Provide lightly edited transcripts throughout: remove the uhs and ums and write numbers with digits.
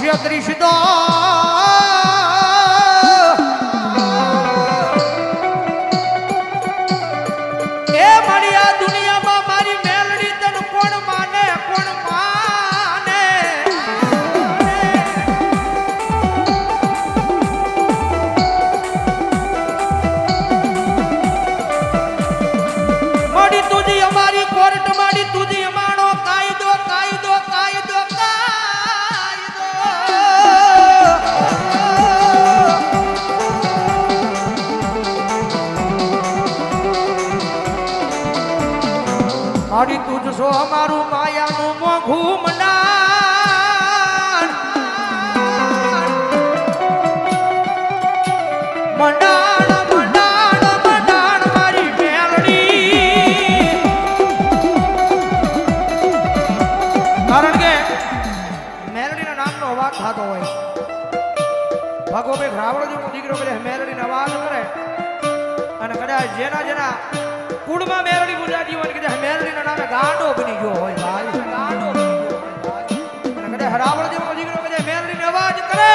ક્ષેત્રી સીધો એ મારી આ દુનિયામાં મારી મેલડી તન કોણ માને મારી તુજી અમારી કોર્ટ મારી તુજી અમારો કાયદો કાયદો કાયદો મારી તુજ છો અમારું માયાનું મોઘું મંડાણ મંડાણ મંડાણ મંડાણ મારી મેલડી કારણ કે મેલડીના નામનો અવાજ થતો હોય ભગોભાઈ રાવણ જેવો દીકરો કરે મેલડીનો અવાજ કરે અને કદાચ જેના જેના કુળમાં મેલડી ગુજરાતી હોય કે મેલડીના નામે ગાંડો બની ગયો હોય ભાઈ ગાંડો બની ગયો હોય અને કદાચ રાવણ જેવો દીકરો કે મેલડીનો અવાજ કરે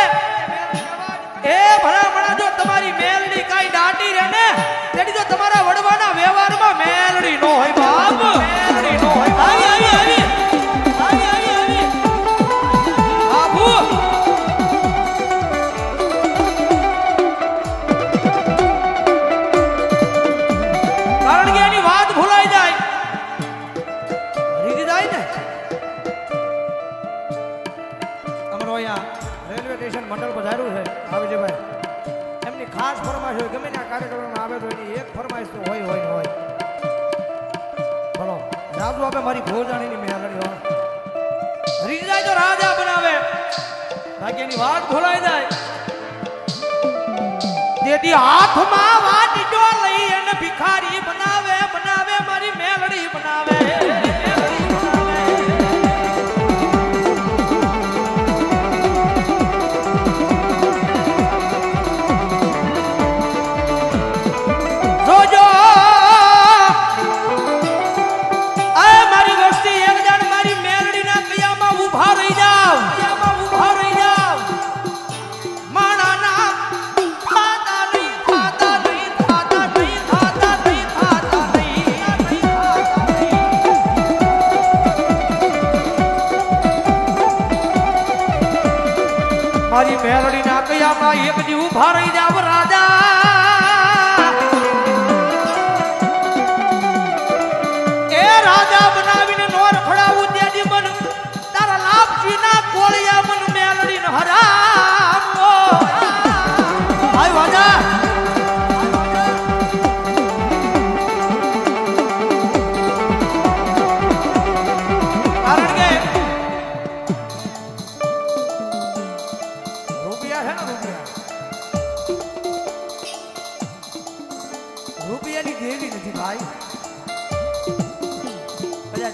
એ ભલામણા જો તમારી મેલડી કાઈ દાટી રહે ને તેડી જો તમારા વડવાના વ્યવહારમાં મેલડી નો હોય બાપ મેલડી નો હોય આવી આવી આવી આવી આવી આવી આબુ કારણ કે એની વાત ભૂલાઈ જાય રીગી જાય ને અમારો અહીંયા રેલવે સ્ટેશન મંડળ પધાર્યું છે આવજીભાઈ એમની ખાસ ફરમાઈશ હોય ગમે ત્યાં કાર્યક્રમમાં આવે તો એની એક ફરમાઈશ તો હોય હોય હોય બોલો રાજુ આપે મારી ભોજાણીની મેલડી હોય રીગી જાય તો રાજા બનાવે બાકી એની વાત ભૂલાઈ જાય તેથી હાથમાં વાટજો લઈ અને ભિખારી બનાવે બનાવે મારી મેલડી બનાવે જોજો આ મારી વસ્તી એક જણ મારી મેલડીના કયામાં ઊભા રહી જાવ કયામાં ઊભા રહી જાવ માણાના ખાતા નહીં ખાતા નહીં ખાતા નહીં ખાતા નહીં ખાતા નહીં મારી મેલડીના કયામાં એક દી ઊભા રહી જાવ રાજા રાજા બનાવીને નોર ફડાવું ત્યાંથી મન તારા લાપસીના કોળિયા મન મેલડીને હરામ આય વાજા કારણ કે રૂપિયા છે ને રૂપિયાની દેવી નથી ભાઈ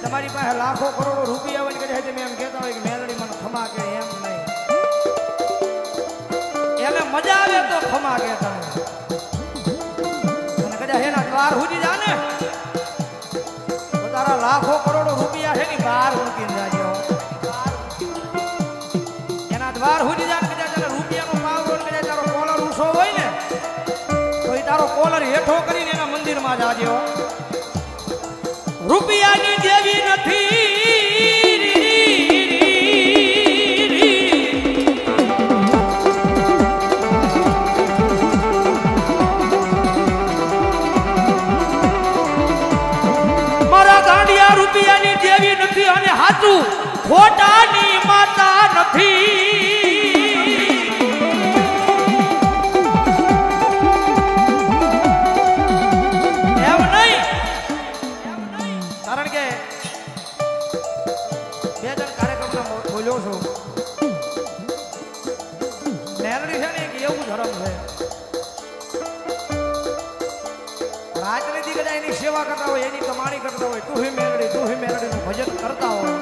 તમારી પાસે લાખો કરોડો રૂપિયા હોય કે તમે એમ કહેતા હોય કે મેલડી મને ખમા કે એમ નહીં એને મજા આવે તો ખમા કે તમે અને કદાચ એના દ્વાર સુધી જા ને તો તારા લાખો કરોડો રૂપિયા છે ને બહાર મૂકીને જાજો એના દ્વાર સુધી જા કદાચ તારા રૂપિયાનો ભાવ હોય કદાચ તારો કોલર ઊંચો હોય ને તો એ તારો કોલર હેઠો કરીને એના મંદિરમાં જાજો રૂપિયાની દેવી નથી મારા ગાંડિયા રૂપિયાની દેવી નથી અને હાચું ખોટાની માતા નથી મેલડી છે ને એક એવું ધર્મ છે રાજનીતિ કદાચ એની સેવા કરતા હોય એની કમાણી કરતા હોય તું હી મેલડીનું ભજન કરતા હોય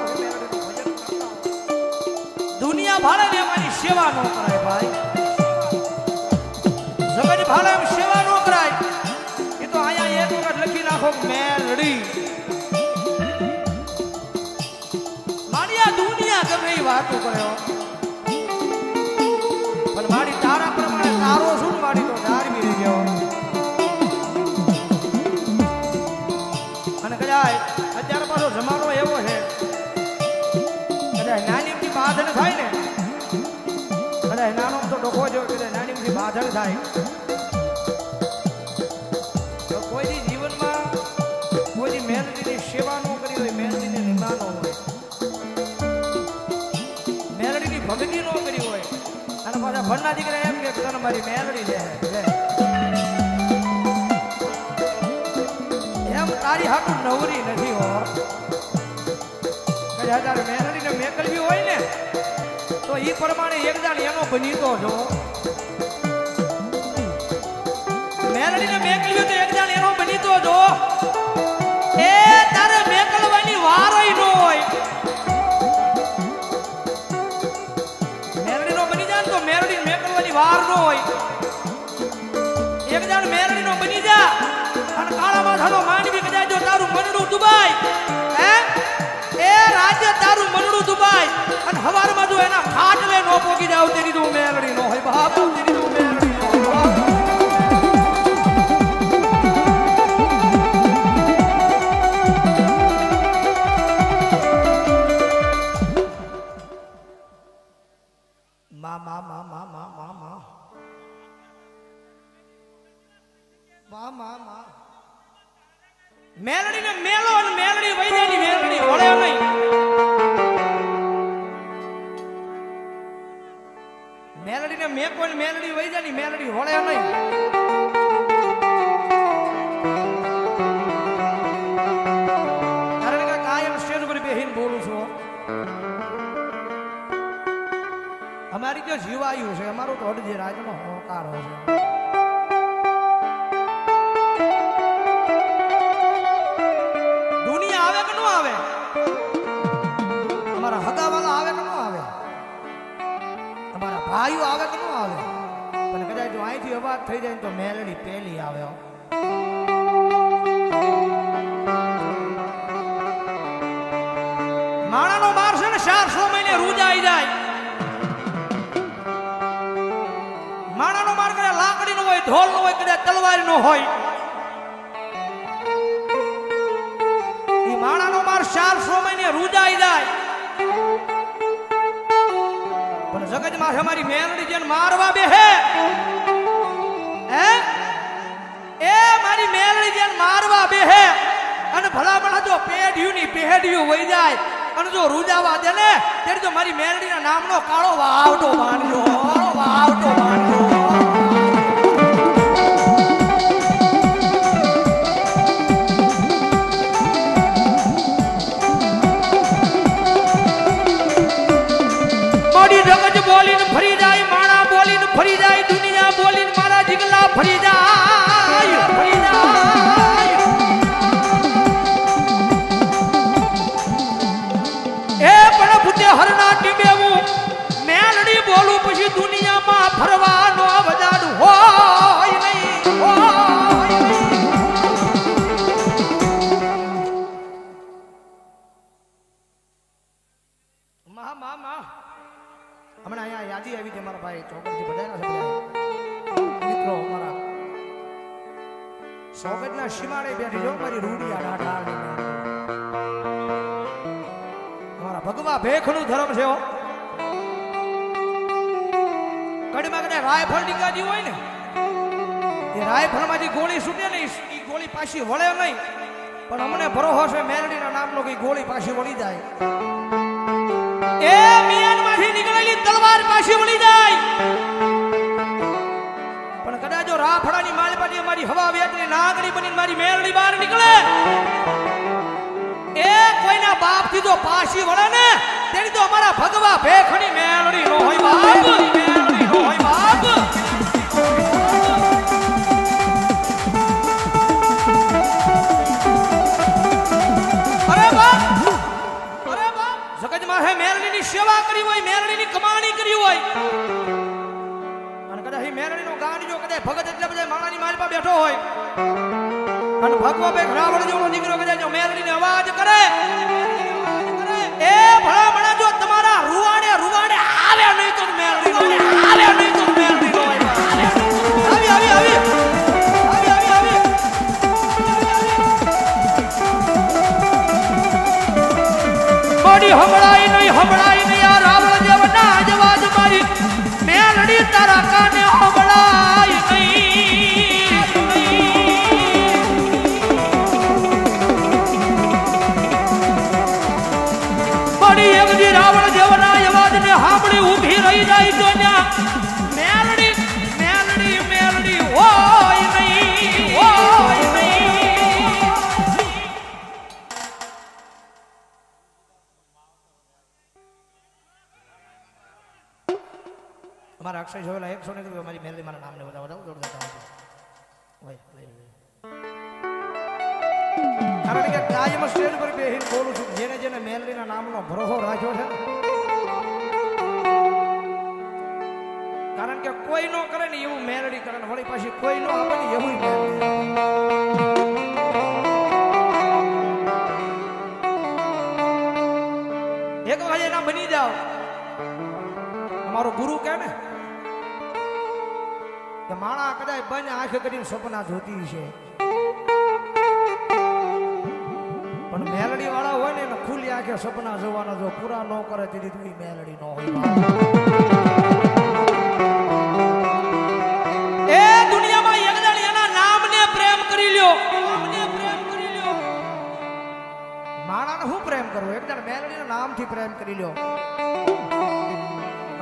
દુનિયા ભાડે ને એમાંની સેવા ન કરાય ભાઈ જગત ભાડે એમ સેવા ન કરાય એ તો અહીંયા એક વખત લખી નાખો મેલડી મારી આ દુનિયા ગમે એ વાતો કર્યો કદાચ નાનો તો ડોકો જો કદાચ નાની બાધક થાય તો કોઈ જીવનમાં કોઈ મેલડીની સેવા ન કરી હોય, મેલડીની નિમા ન હોય, મેલડીની ભક્તિ ન કરી હોય અને પાછા ભણના દીકરા એમ કે તને મારી મેલડી લે એમ તારી હાટું નવરી નથી હો. કદાચ તારે મેલડીને મેકલવી હોય ને તો ઈ પ્રમાણે એક દાણ એનો બની તો જો મેલડીને મેકલ્યો તો એક દાણ એનો બની તો જો એ તારે મેકલવાની વારય ન હોય. મેલડીનો બની જાય તો મેલડી મેકલવાની વાર ન હોય. એક દાણ મેલડીનો બની જા અને કાળા માથાનો માંડવી કદાચ જો તારું મનડું દુબાય હે એ રાજ્ય તારું મનડું દુબાય અને હવારમાં જો એના ખાટલે નો પોગી જાવ તેની તું મેલડી નો હોય બાપ, તેની તું મેલડી નો હોય. મા મા મા મા મા મા મા મા મા મા મેલડીને મેલો અને મેલડી વૈદ્યની મેલડી વળે નહીં. મેલડીને મેકો ને મેલડી વૈદ્યની મેલડી વળે નહીં. કારણ કે કાયમ સ્ટેજ પર બેહીને બોલું છું. અમારી જો જીવાયું છે અમારું તો અડધી રાજનો હોકાર છે. દુનિયા આવે કે ન આવે, અમારા હગાવાલા આવે કે ન આવે, અમારા ભાઈઓ આવે કે ન આવે, પણ કદાચ જો અહીંથી અવાજ થઈ જાય તો મેલડી પેલી આવે. માણાનો બાર છે ને 400 મહિને રૂજાઈ જાય. માણાનો માર કદાચ લાકડી નો હોય, ઢોલ નો હોય, કદાચ તલવાર નો હોય. એ માણાનો માર 400 મહિને રૂજાઈ જાય. પણ જગતમાં અમારી મેલડી જેને મારવા બેહે હે એ મારી મેલડી જેને મારવા બેહે અને ભલામણ જો પેઢીયું ની પેઢીયું વહી જાય અને જો રૂજાવા દે ને ત્યારે તો મારી મેલડીના નામનો કાળો વાવટો માનજો, વાવટો માનજો. મોડી જગત બોલીને ફરી જાય, માણા બોલીને ફરી જાય, દુનિયા બોલીને મારા જીગલા ફરી જાય, ફરી જાય. એ પણ ભૂતે હરના ટીમે હું મેલડી બોલું પછી દુનિયામાં ફરવાનો વજાડ હોય નહીં, હોય નહીં. મા મા મા હમણાં અહીંયા યાદી આવી છે મારા ભાઈ ચોકડથી બધાના છે મિત્રો. મારા સોગટના સીમાડે બેઠી જો મારી રૂડી આડા મારા ભગવા ભેખનું ધર્મ છે. કડીમાં કદાચ રાયફળ નીકળતી હોય ને એ રાયફળમાંથી ગોળી છૂટે ને એ ગોળી પાછી વળે નહીં. પણ અમને ભરોસો છે મેલડીના નામનો કઈ ગોળી પાછી વળી જાય. એ મિયાનમાંથી નીકળેલી તલવાર પાછી વળી જાય. પણ કદાચ જો રાફડાની માલપાટી મારી હવા વેતની નાગણી બનીને મારી મેલડી બહાર નીકળે એ કોઈના બાપ થી જો પાછી વળે ને તેની તો અમારા ભગવા ભેખની મેલડી નો હોય બાપ, મેલડી નો હોય બાપ. અરે બાપ, અરે બાપ, જગતમાં હે મેલડીની સેવા કરી હોય, મેલડીની કમાણી કરી હોય અને કદાચ એ મેલડીનો ગાંડ જો કદાચ ભગત એટલે બધા માણાની માલપા બેઠો હોય અને ભગવા બે રાવણ જેવો દીકરો કદાચ જો મેલડીને અવાજ કરે એ ભલામણા જો તમારા રૂવાડે રૂવાડે આવે નહીં તો મેલડી આવે નહીં તો મેલડી નો આવી આવી આવી આવી આવી આવી બોડી હમણાઈ નહીં આ રાવણ જેવો ના જવાજ મારી મેલડી તારા કાને હોબળાય નહીં મળી એકજી રાવણ જેવના અવાજને સાંભળી ઊભી રહી જાય તો મેલડી મેલડી મેલડી હોય નહીં હોય નહીં અમારા અક્ષય જોયેલા 100 ને કીધું મારી મેલડી મારા નામને બધા જોડતા કારણ કે કાયમ સ્ટેજ પર બેહીને બોલું છું જેને જેને મેલડીના નામનો ભરોસો રાખ્યો છે કારણ કે કોઈ નો કરે ને એવું મેલડી કરે વળી પાછી કોઈ નો આપે ને એવું એક વખત એના બની જાઓ અમારો ગુરુ કે ને કે માણા કદાચ બંને આંખ કરીને સપના જોતી છે પણ મેલડી વાળા હોય ને ખુલ્લી આંખે સપના જોવાના જો પૂરા ન કરે તેથી તું મેલડી ન હોય એ દુનિયામાં એક જણ એના નામને પ્રેમ કરી લ્યો માણાને હું પ્રેમ કરું એક જણ મેલડીના નામથી પ્રેમ કરી લ્યો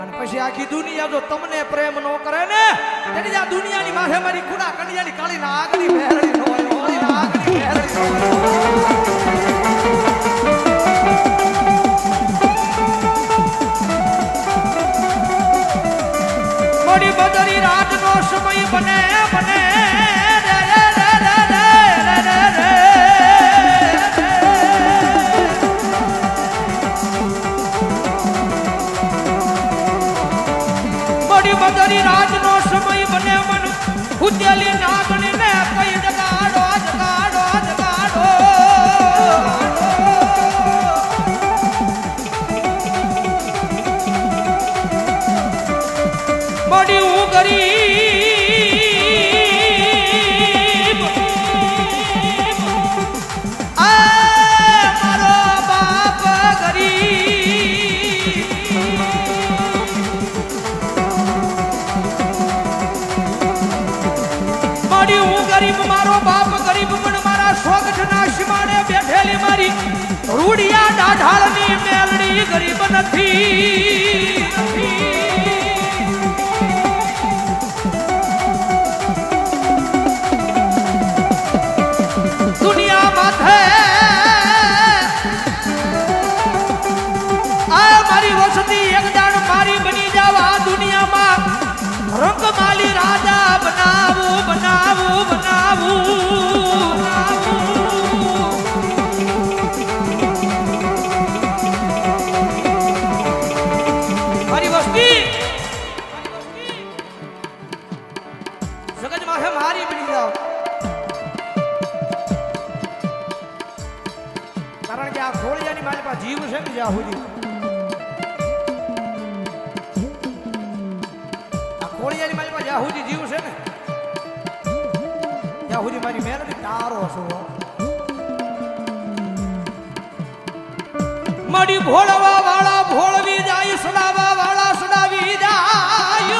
અને પછી આખી દુનિયા જો તમને પ્રેમ ન કરે ને તેની આ દુનિયાની માથે મારી ખુડા કડિયાની કાળી ના આગની મેલડી ન હોય હોળી ના આગની મેલડી ન હોય મોડી બદરી રાતનો સમય બને બને મોડી બદરી રાતનો સમય બને મન ઉજેલી નાગણી ને કઈ જગાડો જગાડો જગાડો મોડી ગરીબ મારો બાપ ગરીબ મોડી હું ગરીબ મારો બાપ ગરીબ પણ મારા સ્વગઢના સીમાડે બેઠેલી મારી રૂડિયા ડાઢાળની મેલડી ગરીબ નથી રંગમાલી રાજા બનાવું બનાવું બનાવું મારી વસ્તી જગત માથે મારી બની જાઓ કારણ કે આ ખોળિયાની મારી પાસે જીવ છે ને જ્યાં સુધી કોળિયાની મારી પાસે જ્યાં સુધી જીવ છે ને ત્યાં સુધી મારી મેલડી તારો છો મડી ભોળવા વાળા ભોળવી જાય સડાવા વાળા સડાવી જાય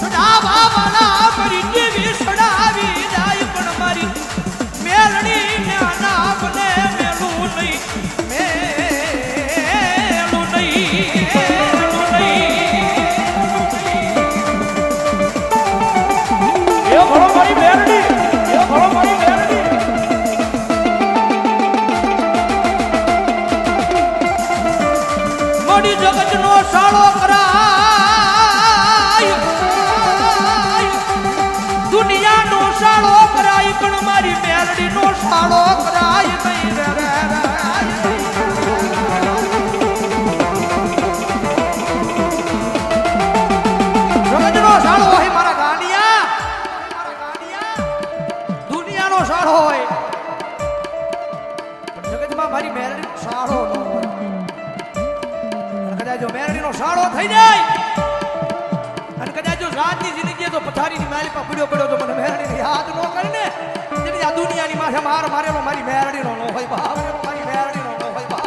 સડાવા વાળા મારી દેવી સડાવી જાય પણ મારી મેલડી ને નામ ને મેલું નહીં જગતનો સાળો કરાય દુનિયાનો સાળો કરાય પણ મારી મેલડીનો સાળો કરાય નહીં જગતનો સાળો હોય મારા ગાંડિયા દુનિયાનો સાળો હોય પણ જગતમાં મારી મેલડીનો સાળો ન હોય જો મેરડીનો સાળો થઈ જાય અને કદાચ જો રાતની જિંદગી તો પથારીની મારી પર પડ્યો તો મને મેરડીને યાદ ન કરે ને જેની આ દુનિયાની માથે માર મારેલો મારી મેરડીનો ન હોય બાપ મારી મેરડીનો ન હોય બાપ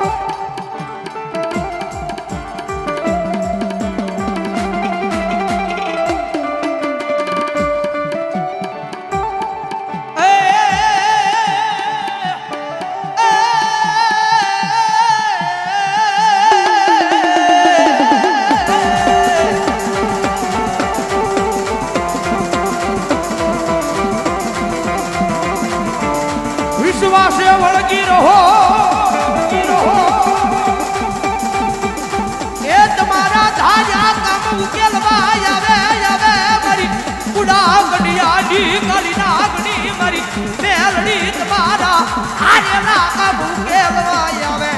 ચામુંડી કાળી નાગની મારી મેલડી તમારા આર્યના કાબુ કેલવાય આવે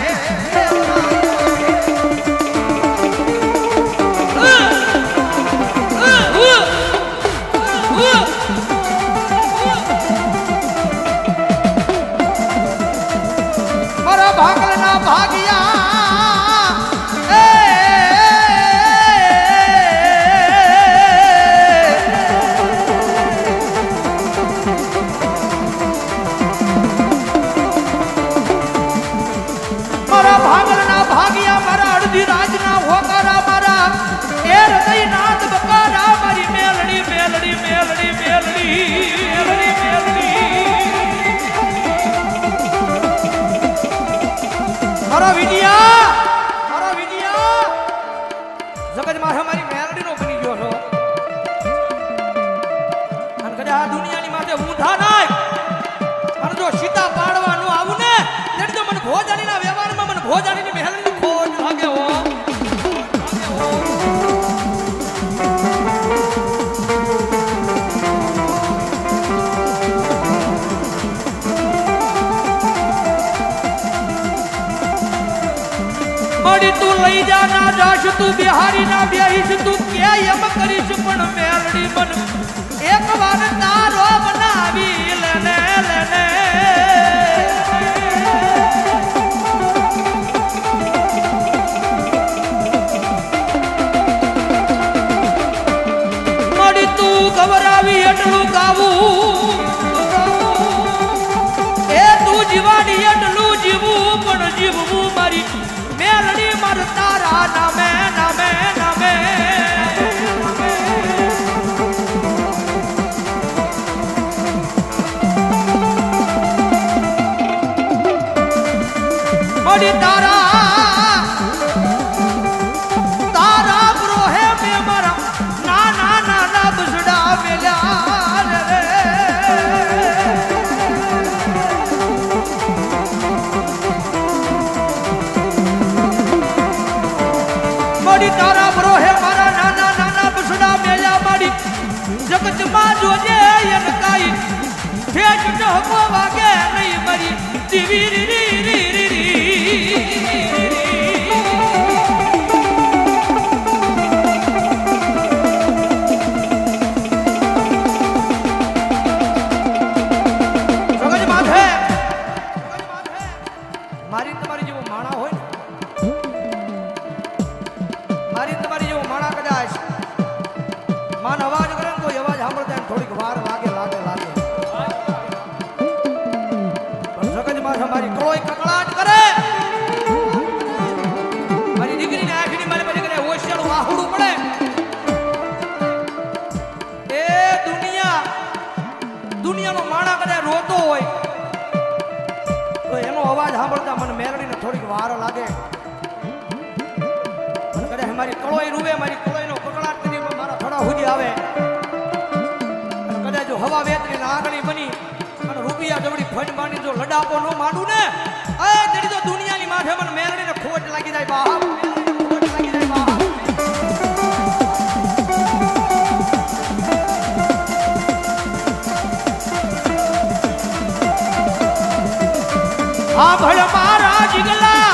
મારા ભાગલના ભાગિયા રાજના હોકારા મારા એ હૃદયનાથ બકારા મારી મેલડી મેલડી મેલડી મેલડી મેલડી મેલડી મારા વિડિયા જગત માં મારી મેલડી નો બની ગયો છો અને કદાચ આ દુનિયાની માથે ઊંધા નાય અને જો સીતા પાડવાનું આવું ને તેની તો મને ભોજાણીના વ્યવહારમાં મને ભોજાણીની મેલડી તું લઈ જા ના જાશ તું બિહારી ના બેહીશ તું કે એમ કરીશ પણ મેલડી મન એક વાર તારો બનાવી લેને લેને મળી તું ગવરાવી એટલું ગાવું એ તું જીવાની એટલું જીવું પણ જીવવું મારી મેલડી મર તારા નામે નામે નામે મળી તારા ગ્રોહે મે મારા નાના નાના બસડા મેલ્યા રે તારા બરોહે મારા નાના નાના બસડા મેલ્યા માડી જગત માં જોજે એન કાઈ ઠેઠ ઢહકો વાગે નહીં મરી દીવી રી રી રી સગજ માથે મારી તમારી જેવો માણા હોય મારી તમારી જેવો માણા કદાચ માન અવાજ કરે ને તો અવાજ સાંભળતા થોડીક વાર લાગે પણ સગજ માં મારી કળોય કકળાટ કરે મારી દીકરીને આંખની મારી બધી કરે ઓશિયાળું વાહુડું પડે એ દુનિયાનો માણા કદાચ રોતો હોય તો એનો અવાજ સાંભળતા મને મેલડીને થોડીક વાર લાગે મારી કળોઈ રૂવે મારી કળોઈનો કકળાટ કરી મારા થોડા સુધી આવે કદાચ જો હવા વેતરી આગળી બની અને રૂપિયા જવડી ફંડ માંડી જો લડાપો નો માંડું ને એ તેની તો દુનિયાની માથે મને મેલડીને ખોટ લાગી જાય બાપ ખોટ લાગી જાય બાપ આ ભળ મારા જીગલા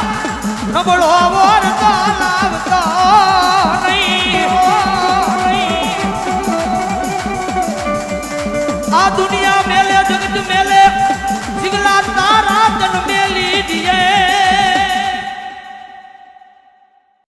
નબળો વર